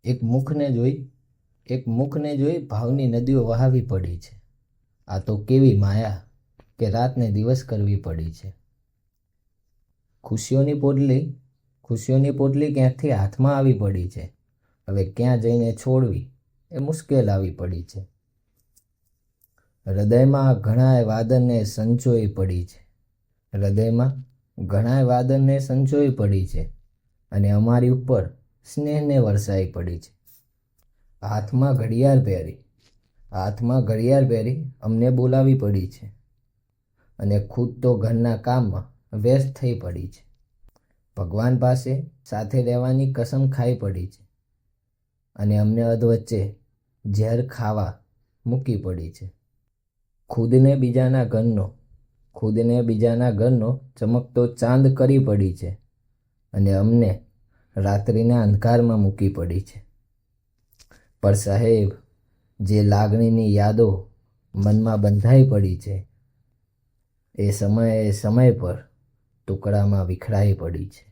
એક મુખને જોઈ ભાવની નદીઓ વહાવી પડી છે. આ તો કેવી માયા કે રાતને દિવસ કરવી પડી છે. ખુશીઓની પોટલી ક્યાંકથી હાથમાં આવી પડી છે. હવે ક્યાં જઈને છોડવી એ મુશ્કેલ આવી પડી છે. હૃદયમાં ઘણાય વાદળને સંચોઈ પડી છે અને અમારી ઉપર સ્નેહને વરસાઈ પડી છે. હાથમાં ઘડિયાળ પહેરી અમને બોલાવી પડી છે અને ખુદ તો ઘરના કામમાં વ્યસ્ત થઈ પડી છે. ભગવાન પાસે સાથે રહેવાની કસમ ખાઈ પડી છે અને અમને અધવચ્ચે ઝેર ખાવા મૂકી પડી છે. ખુદને બીજાના ઘરનો ચમકતો ચાંદ કરી પડી છે અને અમને રાત્રિના અંધકારમાં મૂકી પડી છે. પર સાહેબ, જે લાગણીની યાદો મનમાં બંધાઈ પડી છે એ સમય પર ટુકડામાં વિખરાઈ પડી છે.